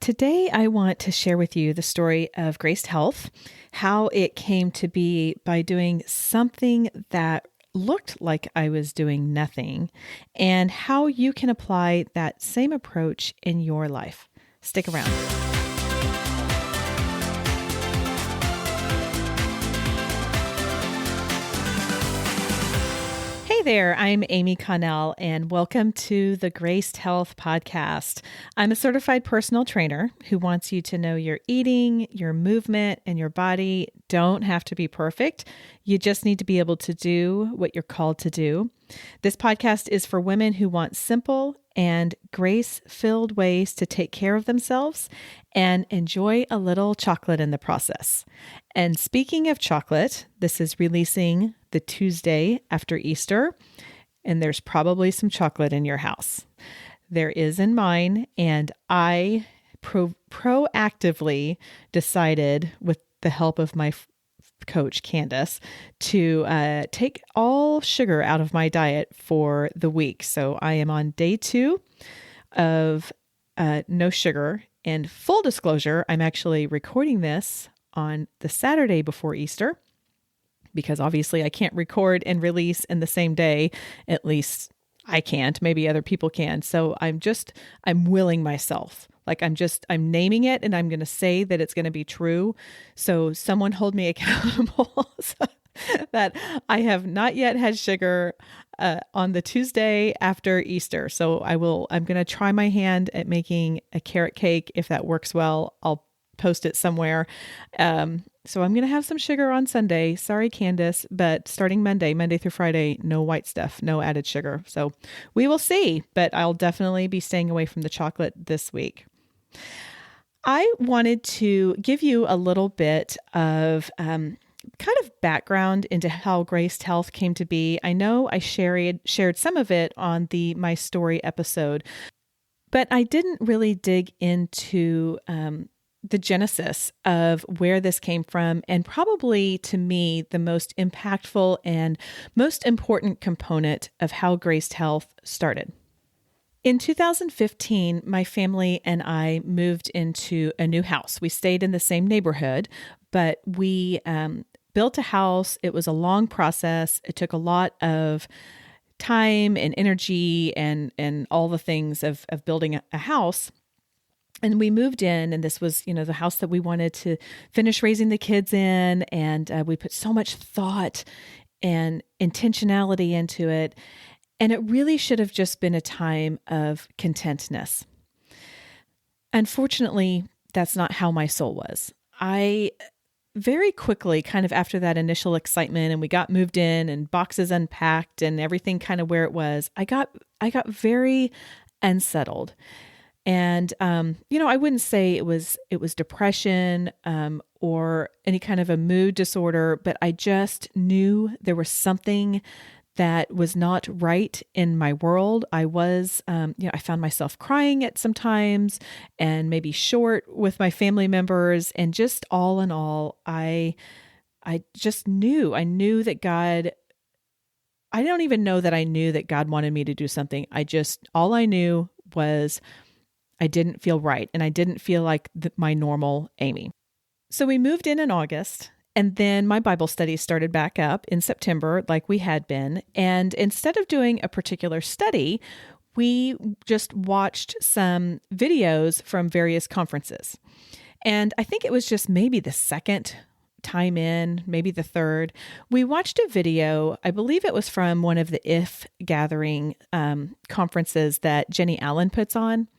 Today, I want to share with you the story of Graced Health, how it came to be by doing something that looked like I was doing nothing, and how you can apply that same approach in your life. Stick around. Hey there, I'm Amy Connell, and welcome to the Graced Health Podcast. I'm a certified personal trainer who wants you to know your eating, your movement, and your body don't have to be perfect. You just need to be able to do what you're called to do. This podcast is for women who want simple and grace-filled ways to take care of themselves and enjoy a little chocolate in the process. And speaking of chocolate, this is releasing the Tuesday after Easter, and there's probably some chocolate in your house. There is in mine, and I proactively decided, with the help of my coach, Candace, to take all sugar out of my diet for the week. So I am on day 2 of no sugar. And full disclosure, I'm actually recording this on the Saturday before Easter, because obviously I can't record and release in the same day. At least I can't. Maybe other people can. So I'm willing myself. Like I'm naming it, and I'm going to say that it's going to be true. So someone hold me accountable that I have not yet had sugar on the Tuesday after Easter. So I'm going to try my hand at making a carrot cake. If that works well, I'll post it somewhere. So I'm going to have some sugar on Sunday. Sorry, Candace, but starting Monday through Friday, no white stuff, no added sugar. So we will see, but I'll definitely be staying away from the chocolate this week. I wanted to give you a little bit of kind of background into how Graced Health came to be. I know I shared some of it on the My Story episode, but I didn't really dig into the genesis of where this came from, and probably to me, the most impactful and most important component of how Graced Health started. In 2015, my family and I moved into a new house. We stayed in the same neighborhood, but we built a house. It was a long process. It took a lot of time and energy and all the things of building a house. And we moved in, and this was, the house that we wanted to finish raising the kids in. And we put so much thought and intentionality into it. And it really should have just been a time of contentness. Unfortunately, that's not how my soul was. I very quickly, kind of after that initial excitement, and we got moved in and boxes unpacked and everything kind of where it was, I got very unsettled. And, I wouldn't say it was depression, or any kind of a mood disorder, but I just knew there was something that was not right in my world. I was, I found myself crying at some times and maybe short with my family members. And just all in all, I knew that God, I don't even know that I knew that God wanted me to do something. All I knew was I didn't feel right, and I didn't feel like my normal Amy. So we moved in August, and then my Bible study started back up in September like we had been. And instead of doing a particular study, we just watched some videos from various conferences. And I think it was just maybe the second time in, maybe the third, we watched a video. I believe it was from one of the IF gathering conferences that Jenny Allen puts on.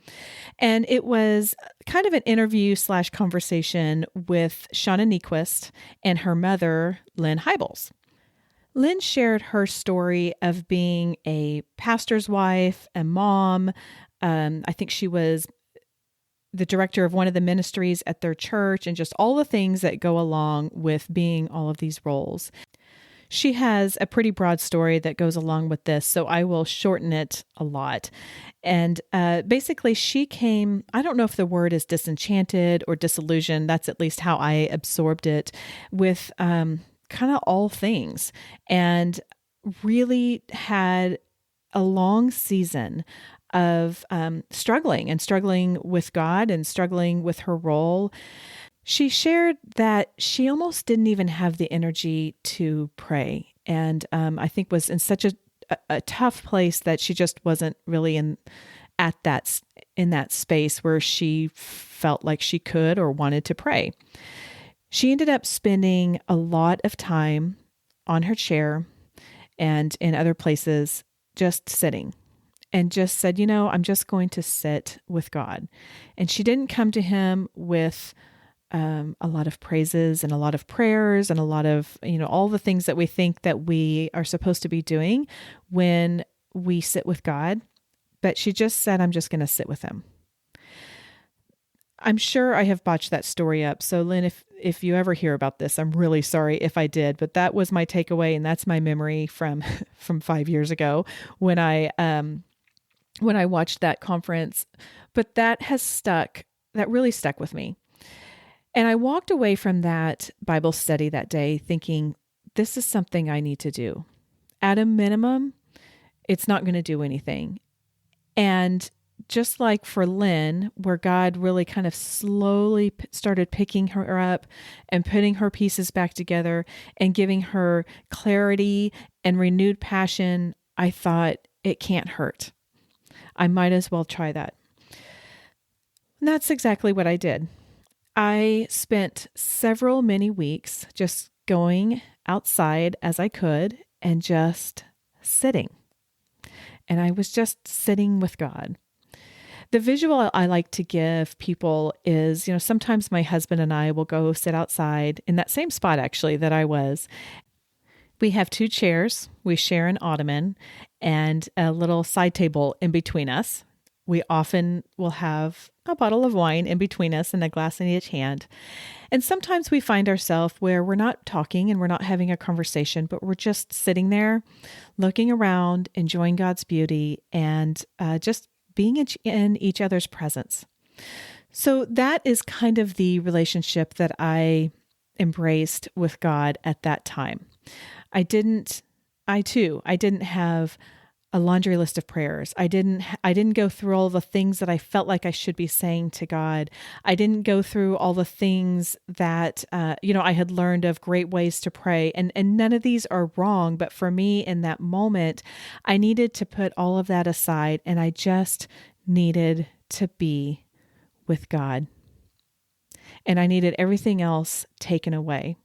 And it was kind of an interview / conversation with Shauna Niequist and her mother, Lynn Hybels. Lynn shared her story of being a pastor's wife, a mom. I think she was the director of one of the ministries at their church, and just all the things that go along with being all of these roles. She has a pretty broad story that goes along with this, so I will shorten it a lot. And basically she came, I don't know if the word is disenchanted or disillusioned, that's at least how I absorbed it, with kind of all things, and really had a long season of struggling with God and struggling with her role. She shared that she almost didn't even have the energy to pray, and I think was in such a tough place that she just wasn't really in that space where she felt like she could or wanted to pray. She ended up spending a lot of time on her chair and in other places just sitting, and just said, I'm just going to sit with God. And she didn't come to him with a lot of praises and a lot of prayers and a lot of, all the things that we think that we are supposed to be doing when we sit with God. But she just said, I'm just going to sit with him. I'm sure I have botched that story up. So Lynn, if you ever hear about this, I'm really sorry if I did, but that was my takeaway. And that's my memory from 5 years ago when I watched that conference. But that really stuck with me. And I walked away from that Bible study that day thinking, this is something I need to do. At a minimum, it's not going to do anything. And just like for Lynn, where God really kind of slowly started picking her up and putting her pieces back together and giving her clarity and renewed passion, I thought, it can't hurt. I might as well try that. And that's exactly what I did. I spent many weeks just going outside as I could and just sitting. And I was just sitting with God. The visual I like to give people is, sometimes my husband and I will go sit outside in that same spot actually that I was. We have 2 chairs. We share an ottoman and a little side table in between us. We often will have a bottle of wine in between us and a glass in each hand. And sometimes we find ourselves where we're not talking and we're not having a conversation, but we're just sitting there, looking around, enjoying God's beauty, and just being in each other's presence. So that is kind of the relationship that I embraced with God at that time. I didn't have a laundry list of prayers. I didn't go through all the things that I felt like I should be saying to God. I didn't go through all the things that, I had learned of great ways to pray. And none of these are wrong. But for me in that moment, I needed to put all of that aside and I just needed to be with God. And I needed everything else taken away.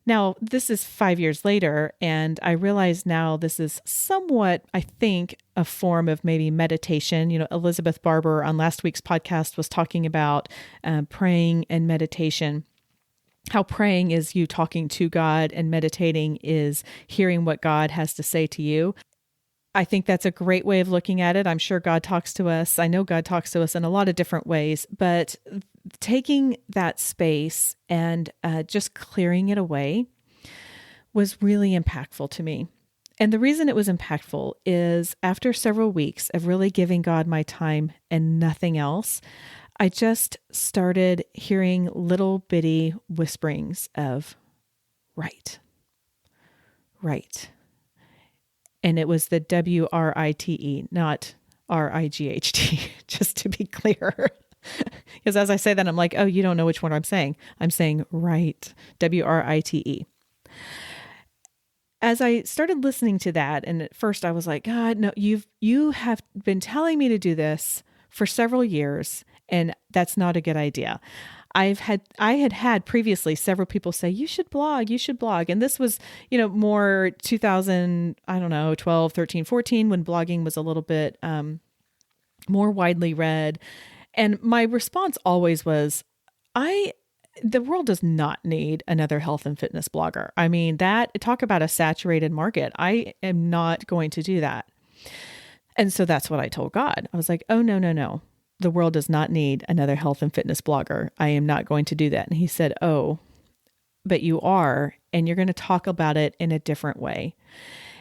Now, this is 5 years later, and I realize now this is somewhat, I think, a form of maybe meditation. Elizabeth Barber on last week's podcast was talking about praying and meditation, how praying is you talking to God and meditating is hearing what God has to say to you. I think that's a great way of looking at it. I'm sure God talks to us. I know God talks to us in a lot of different ways, but taking that space and just clearing it away was really impactful to me. And the reason it was impactful is after several weeks of really giving God my time and nothing else, I just started hearing little bitty whisperings of right. And it was the WRITE, not RIGHT, just to be clear. Because as I say that, I'm like, oh, you don't know which one I'm saying. I'm saying right, WRITE. As I started listening to that, and at first I was like, God, no, you have been telling me to do this for several years, and that's not a good idea. I had previously several people say, you should blog. And this was, more 12, 13, 14, when blogging was a little bit more widely read. And my response always was, the world does not need another health and fitness blogger. I mean, talk about a saturated market. I am not going to do that. And so that's what I told God. I was like, oh, no. The world does not need another health and fitness blogger. I am not going to do that. And he said, oh, but you are, and you're going to talk about it in a different way.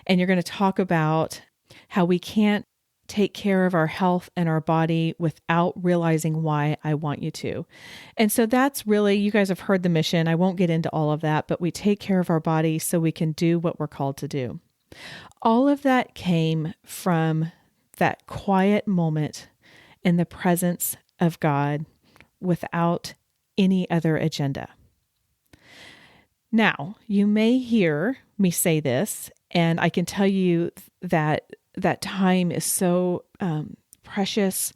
And you're going to talk about how we can't take care of our health and our body without realizing why I want you to. And so that's really, you guys have heard the mission. I won't get into all of that, but we take care of our body so we can do what we're called to do. All of that came from that quiet moment in the presence of God without any other agenda. Now, you may hear me say this, and I can tell you that that time is so precious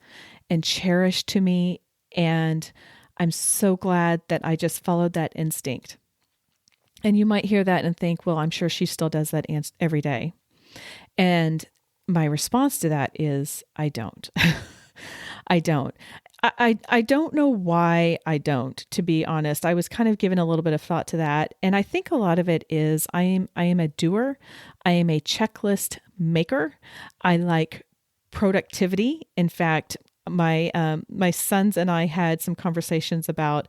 and cherished to me, and I'm so glad that I just followed that instinct. And you might hear that and think, well, I'm sure she still does that every day. And my response to that is, I don't. I don't. I don't know why I don't, to be honest. I was kind of giving a little bit of thought to that. And I think a lot of it is I am a doer. I am a checklist maker. I like productivity. In fact, my sons and I had some conversations about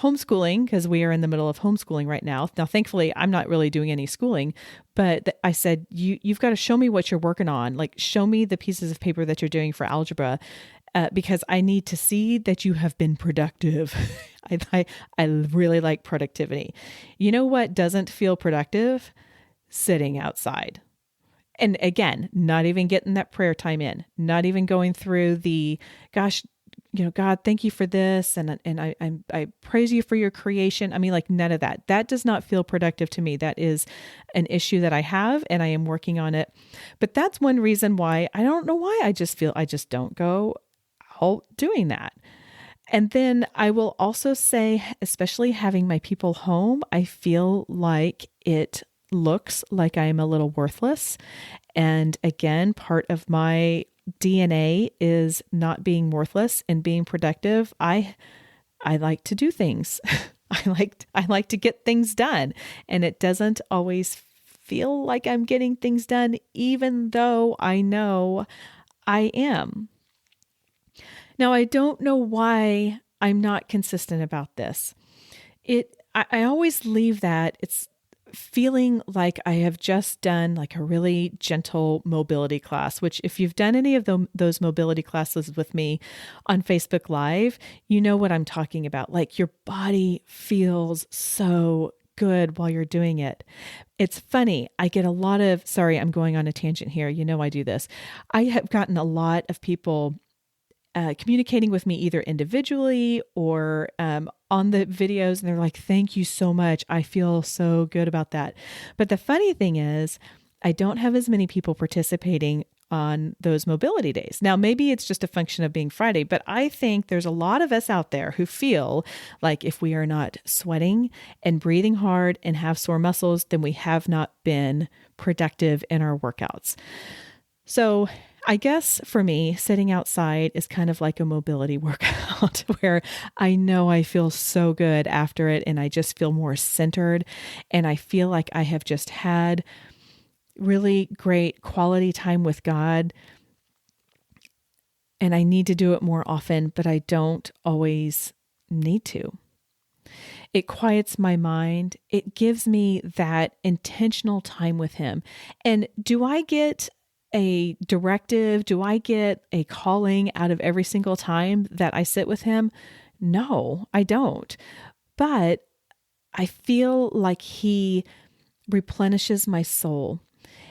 homeschooling because we are in the middle of homeschooling right now. Now, thankfully, I'm not really doing any schooling, but I said, you've got to show me what you're working on. Like, show me the pieces of paper that you're doing for algebra. Because I need to see that you have been productive. I really like productivity. You know what doesn't feel productive? Sitting outside. And again, not even getting that prayer time in, not even going through the, gosh, God, thank you for this. And I praise you for your creation. I mean, like none of that. That does not feel productive to me. That is an issue that I have and I am working on it. But that's one reason why I don't know why I just don't go out doing that. And then I will also say, especially having my people home, I feel like it looks like I'm a little worthless. And again, part of my DNA is not being worthless and being productive. I like to do things. I like to get things done. And it doesn't always feel like I'm getting things done, even though I know I am. Now, I don't know why I'm not consistent about this. I always leave that. It's feeling like I have just done like a really gentle mobility class, which if you've done any of those mobility classes with me on Facebook Live, you know what I'm talking about. Like your body feels so good while you're doing it. It's funny. I get a lot of, sorry, I'm going on a tangent here. You know, I do this. I have gotten a lot of people communicating with me either individually or on the videos. And they're like, thank you so much. I feel so good about that. But the funny thing is, I don't have as many people participating on those mobility days. Now, maybe it's just a function of being Friday, but I think there's a lot of us out there who feel like if we are not sweating and breathing hard and have sore muscles, then we have not been productive in our workouts. So I guess for me, sitting outside is kind of like a mobility workout where I know I feel so good after it and I just feel more centered and I feel like I have just had really great quality time with God and I need to do it more often, but I don't always need to. It quiets my mind. It gives me that intentional time with Him. And do I get a directive? Do I get a calling out of every single time that I sit with Him? No, I don't. But I feel like He replenishes my soul.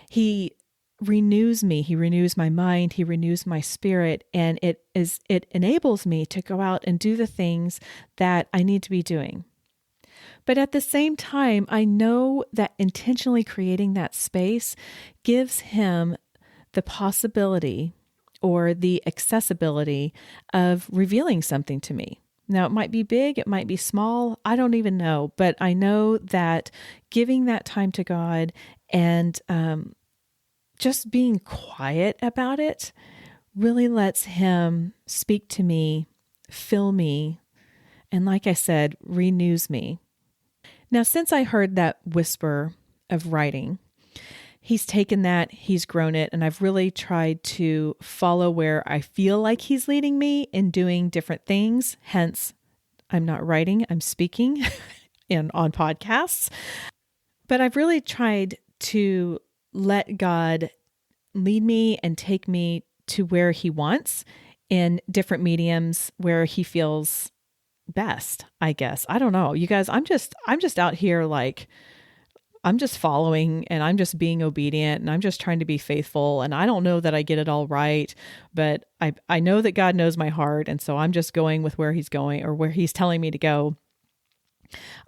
He renews me. He renews my mind. He renews my spirit. And it enables me to go out and do the things that I need to be doing. But at the same time, I know that intentionally creating that space gives Him the possibility or the accessibility of revealing something to me. Now, it might be big, it might be small, I don't even know, but I know that giving that time to God and just being quiet about it really lets Him speak to me, fill me, and like I said, renews me. Now, since I heard that whisper of writing, He's taken that, He's grown it, and I've really tried to follow where I feel like He's leading me in doing different things. Hence, I'm not writing, I'm speaking on podcasts. But I've really tried to let God lead me and take me to where He wants in different mediums where He feels best, I guess. I don't know. You guys, I'm just out here like I'm just following and I'm just being obedient and I'm just trying to be faithful. And I don't know that I get it all right, but I know that God knows my heart. And so I'm just going with where he's going or where he's telling me to go.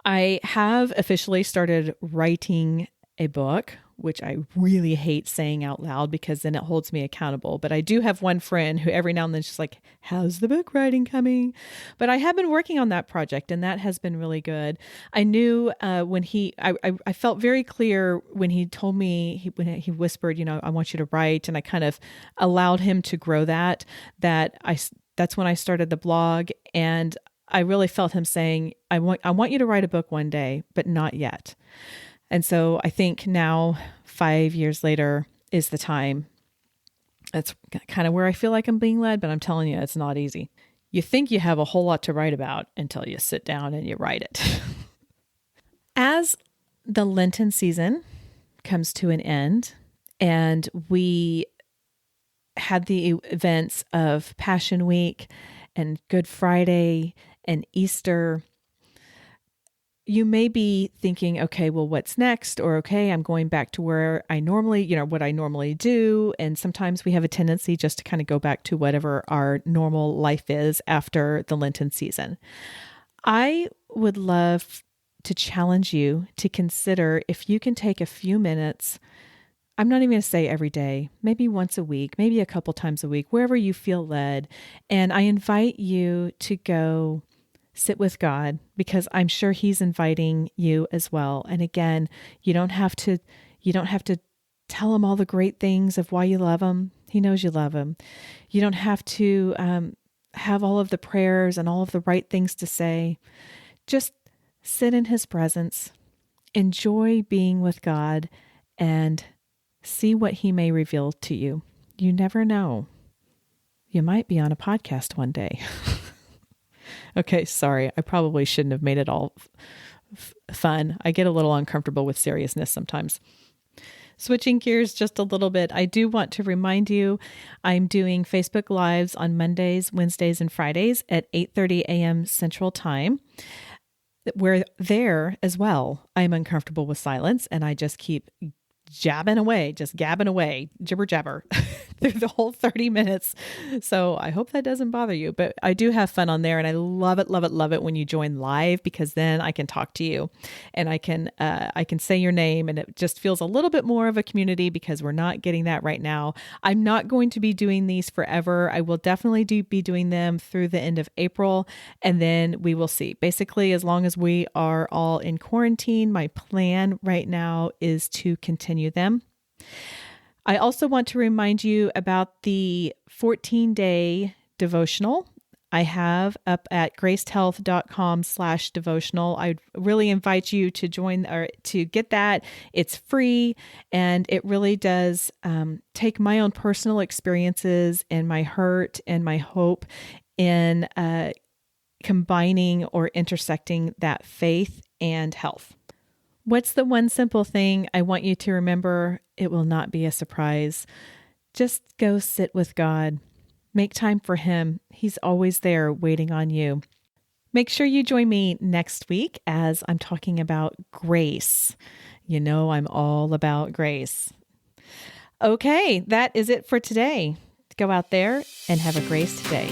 I have officially started writing a book, which I really hate saying out loud because then it holds me accountable. But I do have one friend who every now and then she's like, how's the book writing coming? But I have been working on that project and that has been really good. I knew when I felt very clear when he told me, when he whispered, I want you to write. And I kind of allowed him to grow that's when I started the blog. And I really felt him saying, I want you to write a book one day, but not yet. And so I think now, 5 years later, is the time. That's kind of where I feel like I'm being led, but I'm telling you, it's not easy. You think you have a whole lot to write about until you sit down and you write it. As the Lenten season comes to an end, and we had the events of Passion Week and Good Friday and Easter, you may be thinking, okay, well, what's next? Or, okay, I'm going back to where I normally, what I normally do. And sometimes we have a tendency just to kind of go back to whatever our normal life is after the Lenten season. I would love to challenge you to consider if you can take a few minutes. I'm not even going to say every day, maybe once a week, maybe a couple times a week, wherever you feel led. And I invite you to go sit with God, because I'm sure he's inviting you as well. And again, you don't have to tell him all the great things of why you love him. He knows you love him. You don't have to have all of the prayers and all of the right things to say. Just sit in his presence, enjoy being with God, and see what he may reveal to you. You never know. You might be on a podcast one day. Okay, sorry. I probably shouldn't have made it all fun. I get a little uncomfortable with seriousness sometimes. Switching gears just a little bit, I do want to remind you, I'm doing Facebook Lives on Mondays, Wednesdays, and Fridays at 8:30 a.m. Central Time. Where there as well, I'm uncomfortable with silence, and I just keep gabbing away, jibber jabber through the whole 30 minutes. So I hope that doesn't bother you, but I do have fun on there, and I love it when you join live, because then I can talk to you and I can say your name, and it just feels a little bit more of a community, because we're not getting that right now. I'm not going to be doing these forever. I will definitely be doing them through the end of April, and then we will see. Basically, as long as we are all in quarantine, my plan right now is to continue them. I also want to remind you about the 14-day devotional I have up at gracedhealth.com/devotional. I really invite you to join or to get that. It's free, and it really does take my own personal experiences and my hurt and my hope in combining or intersecting that faith and health. What's the one simple thing I want you to remember? It will not be a surprise. Just go sit with God. Make time for him. He's always there waiting on you. Make sure you join me next week as I'm talking about grace. You know, I'm all about grace. Okay, that is it for today. Go out there and have a grace day.